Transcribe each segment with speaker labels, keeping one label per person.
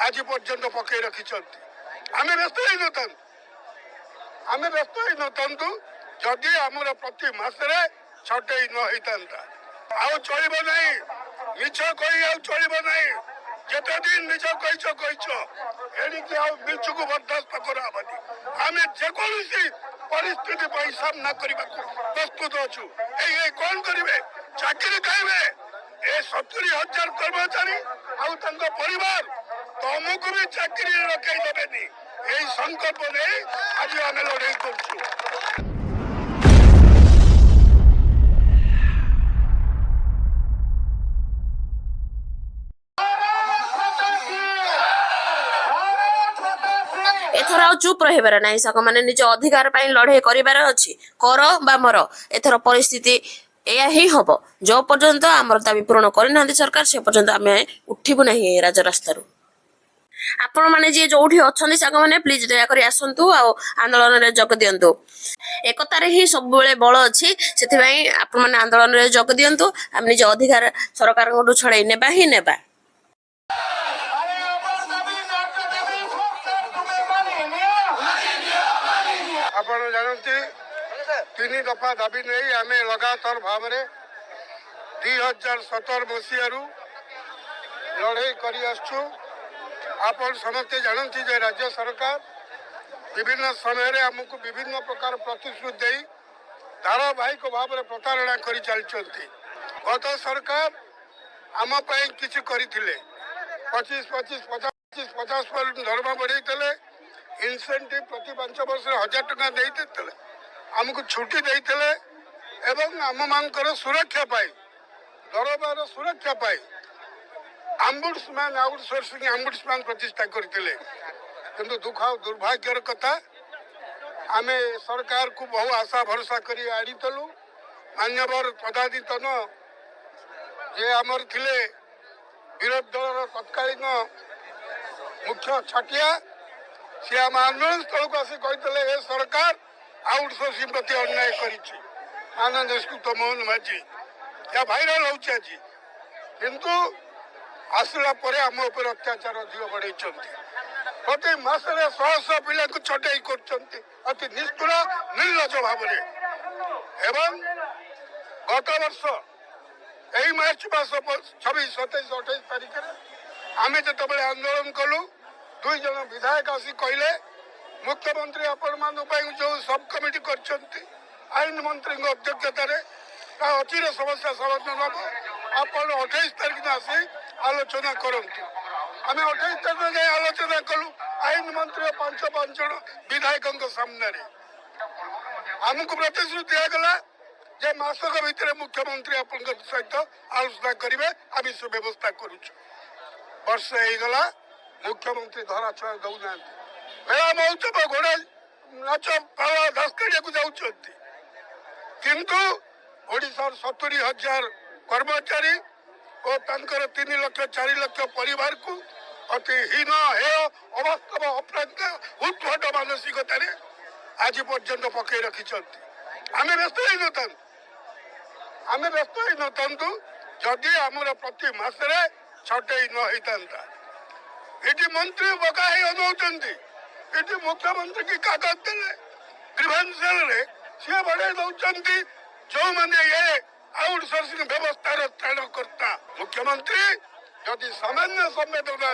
Speaker 1: आज पर्यंत पकई रखिंट आम व्यस्त ही जदि आमर प्रति मसरे छटई न होता आउ चलो ना मिछ कही चलो ना जिते दिन मिछ कही मिछु को बर्दास्त कराबनी आम जेकोसी परिस्थिति सामना करने प्रस्तुत अच्छु कौन करेंगे चाकरी खाइबे ए 70,000 कर्मचारी परिवार तुमको भी चाकरी रखई देवेनि यही संकल्प नहीं आज आम लड़ाई करूँ।
Speaker 2: एथर आ चुप रहिबार नाही सक माने निज अधिकार पाई लड़ाई करिबार अछि कर बा मर एथर परिस्थिति एया ही हबो जो पर्यंत आमर दाबी पूर्ण करना सरकार से पर्यंत आम उठिबु नहीं राजरास्ता आपण माने जे जोठी अछंदी साग माने प्लीज दया करी आसंतु आ आंदोलन रे जग दियंतु एकतारे ही सब बेले बळ अछि सेति भाई आपण माने आंदोलन रे जग दियंतु हम निज अधिकार सरकार को छड़ाई नेबा ही नेबा।
Speaker 1: आपण जानती 3 दफा दाबी नहीं आम लगातार भाव 2017 मसीह लड़ाई कर आपण समस्ते जानती जे राज्य सरकार विभिन्न समय आमको विभिन्न प्रकार प्रतिश्रुति दे धारावाहिक भाव में प्रतारणा कर चलती गत सरकार आम किसी करते 25-50 दरमा बढ़े इनसेंटिव प्रति 5 वर्ष 1000 टका देते आमको छुट्टी देते एवं आम मानकर सुरक्षा पाई दरबार सुरक्षा पाई आम्बुड्समैन आउटसोर्सिंग आम्बुड्समैन प्रतिष्ठा करते किंतु दुख दुर्भाग्यर कथा आम सरकार को बहु आशा भरोसा कर आनीलु मान्यवर पदाधितन जे आमर थिले विरोधी दल तत्कालीन मुख्य छाटिया सी आम आंदोलन स्थल को आसी कहते सरकार आउटसोर्सिंग प्रति अन्याय कर मोहन माझी या भाइराल हो किंतु आसला पर आम उपर अत्याचार अधिक बढ़ाई प्रति मसरे 100 पिला को छटई कर निष्ठुर निर्लज भाव एवं गत वर्ष यही मार्च मास 26, 27, 28 तारीख आम जो आंदोलन कलु 2 जन विधायक आसी कहले मुख्यमंत्री आपण जो सब कमिटी कर आईन मंत्री अध्यक्षतार अचिर समस्या समाधान हम आपण 28 तारीख दिन आसी आलोचना करूँ आम 28 तारीख जाए आलोचना कलु आईन मंत्री 5 जन विधायकों सामने आमको प्रतिश्रुति दिगला जे मासक भितर मुख्यमंत्री आपण सहित आलोचना करेंगे आम सुव्यवस्था करुचु वर्ष होगला मुख्यमंत्री धरा छुआ दौना मेला महोत्सव घोड़ा नाच पाला धसकाड़िया को जाऊँ किंतु ओडिशार 70,000 कर्मचारी और 3 लाख 4 लाख परिवार को अति हीन हेय अवास्तव अप्रांत उद्भट मानसिकता आज पर्यंत पकई रखिंट आम व्यस्त ही जदि आमर प्रति मसरे छटई न होता ये मंत्री बका ये मुख्यमंत्री की कागज देले ग्रीवेंशियल सी बढ़ाई दौरान जो मैंने ये आउटसोर्सिंग व्यवस्था त्राणकर्ता मुख्यमंत्री जदि सामान्य संवेदना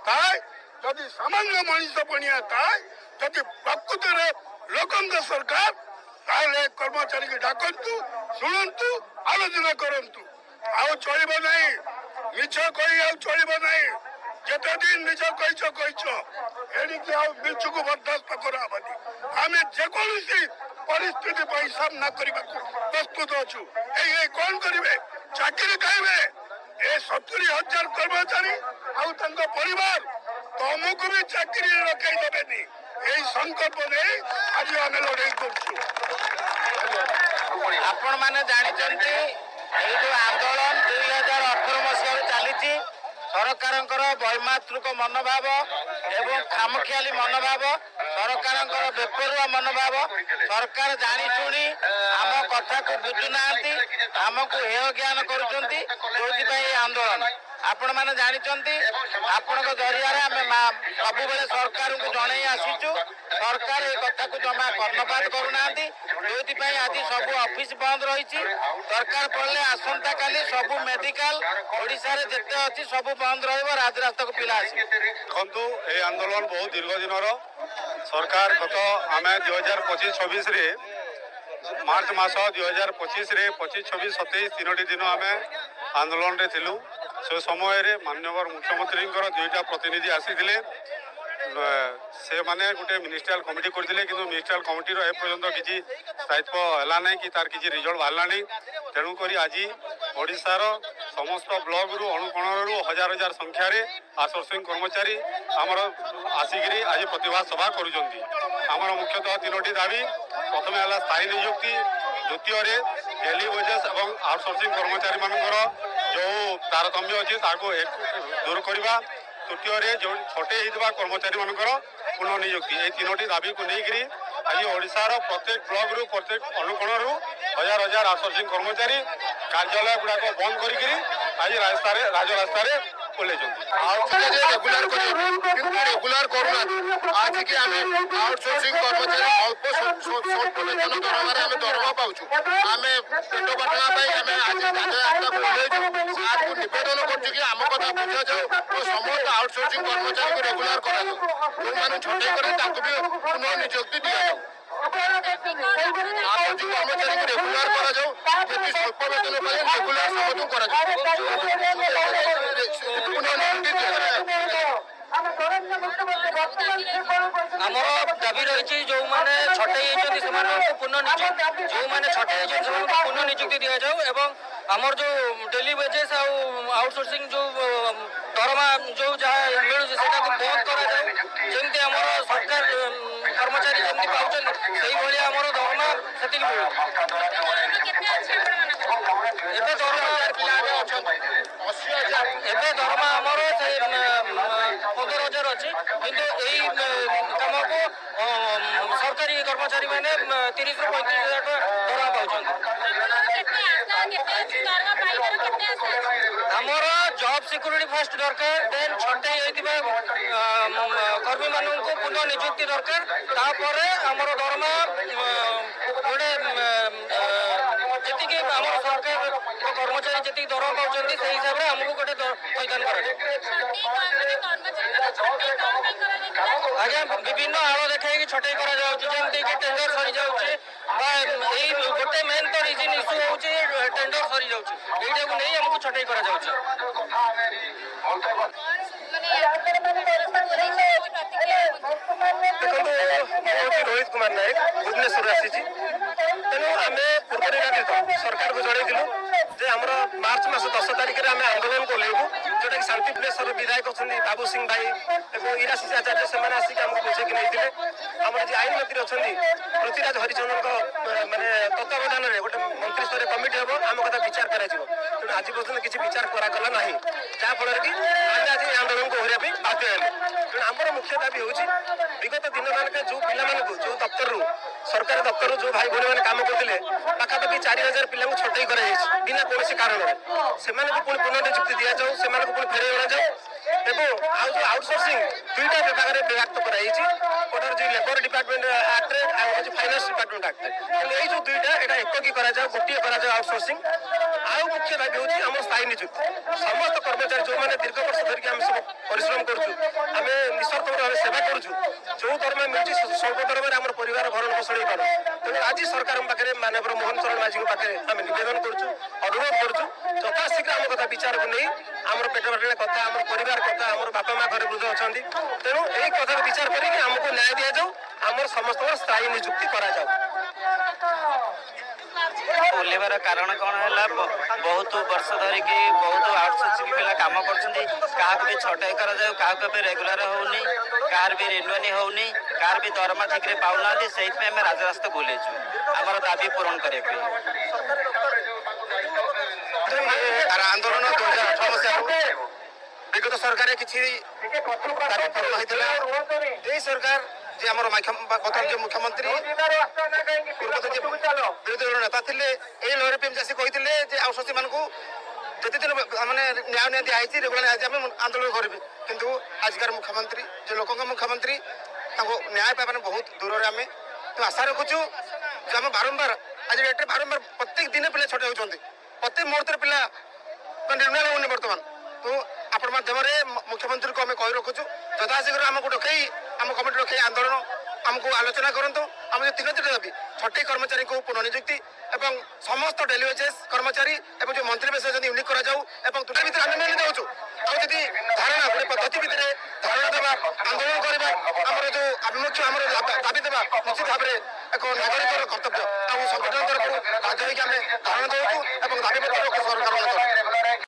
Speaker 1: थाए जदि सामान्य मनीष पणिया थाए जदि प्रकृत में लोक सरकार ताले कर्मचारी की डाकतु शुणु आलोचना करूँ आउ चलो ना मिछ कही चलो ना जिते दिन मिछ कही मिछु को बर्दास्त कराबनी आम जेकोसी परिस्थिति सामना करने प्रस्तुत अच्छु कौन करेंगे चाकरी खाइबे ए 70,000 कर्मचारी परिवार तुमको भी चाकरी रखई देवेनि यही संकल्प नहीं आज आम लड़ाई करूँ।
Speaker 3: आपण माने जानिचंती एई जो आंदोलन 2018 मसीह चली सरकार वैमातृक मनोभाव एवं खामखियाली मनोभाव सरकार बेपरुआ मनोभाव सरकार जाशुणी आम कथा को बुझुना आमको हेय ज्ञान करुँच जो आंदोलन ଆପଣମାନେ ଜାଣିଛନ୍ତି ଆପଣଙ୍କ ଜରିଆରେ ଆମେ ସବୁବେଳେ ସରକାରଙ୍କୁ ଜଣେଇ ଆସିଛୁ। ସରକାର ଏ କଥାକୁ ଜମା କର୍ଣ୍ଣପାତ କରୁନାହାନ୍ତି, ଯୋଉଥିପାଇଁ ଆଜି ସବୁ ଅଫିସ ବନ୍ଦ ରହିଛି। ଦରକାର ପଡ଼ିଲେ ଆସନ୍ତାକାଲି ସବୁ ମେଡିକାଲ ଓଡ଼ିଶାରେ ଯେତେ ଅଛି ସବୁ ବନ୍ଦ ରହିବ, ରାଜରାସ୍ତାକୁ ପିଲା ଆସିବେ।
Speaker 4: ଦେଖନ୍ତୁ এই আন্দোলন বহু দীর্ঘ দিনর সরকার গত আমি 2025-26 মার্চ মাস 2025 25, 26, 27 তিনোটি দিন আমি আন্দোলনে থিলু। সে সময়ের মাননীয় মুখ্যমন্ত্রীঙ্কর দুইটা প্রতিনিধি আসিলে से माने गोटे मिनिस्ट्रियल कमिटी करथिले, किंतु मिनिस्ट्रियल कमिटीर ए पर्यंत किसी स्थायित्व हला नहीं कि तार किसी रिजल्ट बाहरला नहीं। तेणुकरी आज ओडिशार समस्त ब्लॉक रु अणुकोणरू हजार हजार संख्यार आउटसोर्सिंग कर्मचारी आमर आसिकी आज प्रतिभा सभा करुँच। आमर मुख्यतः तीनोटी दाबी, प्रथम है स्थायी नियुक्ति, द्वितीय डेली वेजेस और आउटसोर्सिंग कर्मचारी मानकर जो तारतम्य अच्छी दूर करवा, तृतीय जो छटे होता कर्मचारी मानकर पुनः नियुक्ति, ये तीनोटी दाबी को लेकर आज ओडिशार प्रत्येक ब्लॉक रु प्रत्येक अनुकोणरू हजार हजार आउटसोर्सिंग कर्मचारी कार्यालय गुड़ाक बंद करी आज राजरास्ता
Speaker 1: रेगुलर रेगुलर करूना। आज की आम आउटसोर्सिंग कर्मचारी अल्प स्वल्प वेतन दरमार आम दरमा पाऊँ। आम पेट पाटना आज राजरास्ता बोलू सार को निवेदन करम कथा बुझा जाऊ और समस्त आउटसोर्सिंग कर्मचारी को रेगुलर करा जो मैंने छटे करे भी पुनः नियुक्ति दि जाऊ। आउटसोर्सिंग कर्मचारी को रेगुलर करा जाऊ, जति स्वल्प वेतन पाए रेगुलर समस्त करा
Speaker 3: आमर दाबी रही जो मैंने छटे पुनः नियुक्ति, जो मैंने छटे पुनः नियुक्ति दि जाऊ एवं आमर जो डेली वेजेस आउटसोर्सिंग जो दरमा जो जहाँ मिलूँ से बंद करमती आम सरकार कर्मचारी जमी पाँच से आमर दरमा से मिलू। एवं दरमा आमर से 15,000 अच्छी, किंतु यही कम को सरकारी कर्मचारी मैंने 30 ରୁ 35,000 दरमा पाँच। आमर जॉब सिक्योरिटी फर्स्ट दरकार, देन छटे कर्मी मान पुनः नियुक्ति दरकार, तापर आमर दरमा गोटे जी आम सरकार कर्मचारी जी दरमा पाँच से हिसाब से आमको गोटे पैदान कर आज्ञा विभिन्न आड़ देखा छटे करमती टेंडर सरी जाऊँगी गोटे मेन तो रिजन इश्यू हूँ टेंडर सरी जाऊँगी नहीं आमको छटे कर रोहित कुमार नायक भुवनेश्वर आसी तेणु आम पूर्व सरकार को जनइलु जे आम मार्च मास 10 तारिख में आम आंदोलन को लेबू, जोटा कि शांति प्लेसर विधायक अच्छा बाबू सिंह भाई और ईराशीष आचार्य से आसिक आमको बुझे नहीं आम आज आईन मंत्री अच्छा पृथ्वीराज हरिचंद्रन माने तत्वावधान में गोटे मंत्री स्तर कमिटी हम आम कथा विचार कर तेणु आज पर्यटन किसी विचार करागला ना, जहाँफल कि आम आज आंदोलन को ओहरिया बाध्य हेलु। तेणु आमर मुख्य दाबी हूँ विगत दिन मानक जो पिला जो दफ्तर सरकारी दफ्तर जो भाई भाई मैंने काम करते पाखापाखि 4,000 पिला छटई कर बिना कौन कारण से पुनः नियुक्ति दि जाऊ, से पुणी फेर अणा जाऊ एवं आउ जो आउटसोर्सिंग दुईटा विभाग में व्याप्त कराई गोटे जो लेबर डिपार्टमेंट एक्ट आज फाइनान्स डिपार्टमेंट एक्ट यही जो दुईटा यहाँ एककी गोटे कर आउटसोर्सिंग आउ मुख्य दाबी हूँ आम स्थायी नियुक्ति। समस्त कर्मचारी जो मैंने दीर्घ वर्ष धरिक आम सब परिश्रम करें निस्वार्थ भाव सेवा करूँ, जो दरमा मिलूँ स्वल्प दरमार आम परिवार भरण पोषण हो पार। तेणु आज सरकार पाखे माननीय मोहन चरण माझी पाखे आम निवेदन करुँ अनुरोध करुँ यथाशीघ्र आम कथा विचार को नहीं आम पेट पाटना कथा आम परिवार कथा आम बापा माँ घर वृद्ध अच्छा तेणु यही कथा विचार करके आमको न्याय दि जाऊ, आम समस्त स्थायी नियुक्ति करा ओल्हेबार कारण कौन है बहुत वर्ष धरिक बहुत आउटसोर्सिंग पिला काम कर भी छटाई कर रेगुलर होनी कार भी रिन्यूअल होनी कार भी दरमा ठीक से पाऊना से आम राजरास्ता बुलेचु आमर दाबी पूरण करने आंदोलन 2018 मसीह विगत सरकार किसी दाबी पूरण होता सरकार जे आम बर्तमान जो मुख्यमंत्री पूर्वतन विरोधी दल नेता थे ये लहरी प्रेम चाषी कहते आउटसोर्सिंग मानक ଯେତେ ଦିନ ମାନେ ନ୍ୟାୟ ନ୍ୟାୟ ଦିଆହେଇଛି ରେଗୁଲାର ନ୍ୟାୟ ଆମେ ଆନ୍ଦୋଳନ କରିବି କିନ୍ତୁ ଆଜିକାର ମୁଖ୍ୟମନ୍ତ୍ରୀ ଯେ ଲୋକଙ୍କ ମୁଖ୍ୟମନ୍ତ୍ରୀ ତାଙ୍କୁ ନ୍ୟାୟ ପାଇବା ପାଇଁ ବହୁତ ଦୂରରେ ଆମେ ଆଶା ରଖୁଛୁ ଯେ ଆମେ ବାରମ୍ବାର ଆଜି ଡେଟ୍ରେ ବାରମ୍ବାର ପ୍ରତ୍ୟେକ ଦିନ ପିଲା ଛୋଟ ହେଉଛନ୍ତି ପ୍ରତ୍ୟେକ ମୁହୂର୍ତ୍ତରେ ପିଲା ନିର୍ଣ୍ଣୟ ହେଉନି ବର୍ତ୍ତମାନ ତେଣୁ ଆପଣ ମାଧ୍ୟମରେ ମୁଖ୍ୟମନ୍ତ୍ରୀଙ୍କୁ ଆମେ କହି ରଖୁଛୁ ଯଥାଶୀଘ୍ର ଆମକୁ ଡକେଇ ଆମ କମିଟି ଡକେଇ ଆନ୍ଦୋଳନ ଆମକୁ ଆଲୋଚନା କରନ୍ତୁ ଆମ ଯେଉଁ ତିନୋଟି ଦାବି ଛଟି କର୍ମଚାରୀଙ୍କୁ ପୁନଃନିଯୁକ୍ତି ଏବଂ ସମସ୍ତ ଡେଲି ୱେଜେସ୍ କର୍ମଚାରୀ ଏବଂ ଯେଉଁ ମନ୍ତ୍ରୀ ବିଷୟ ଯଦି ୟୁନିକ୍ କରାଯାଉ ଏବଂ ଦୁଟା ଭିତରେ ଆମେ ମିଳି ଯାଉଛୁ ଆଉ ଯଦି ଧାରଣା ଗୋଟେ ପଦ୍ଧତି ଭିତରେ ଧାରଣା ଦେବା ଆନ୍ଦୋଳନ କରିବା ଆମର ଯେଉଁ ଆଭିମୁଖ୍ୟ ଆମର ଦାବି ଦେବା ନିଶ୍ଚିତ ଭାବରେ ଏକ ନାଗରିକର କର୍ତ୍ତବ୍ୟ ଆଉ ସଂଗଠନ ତରଫରୁ ବାଧ୍ୟ ହୋଇକି ଆମେ ଧାରଣା ଦେଉଛୁ ଏବଂ ଦାବିପତ୍ର ସରକାର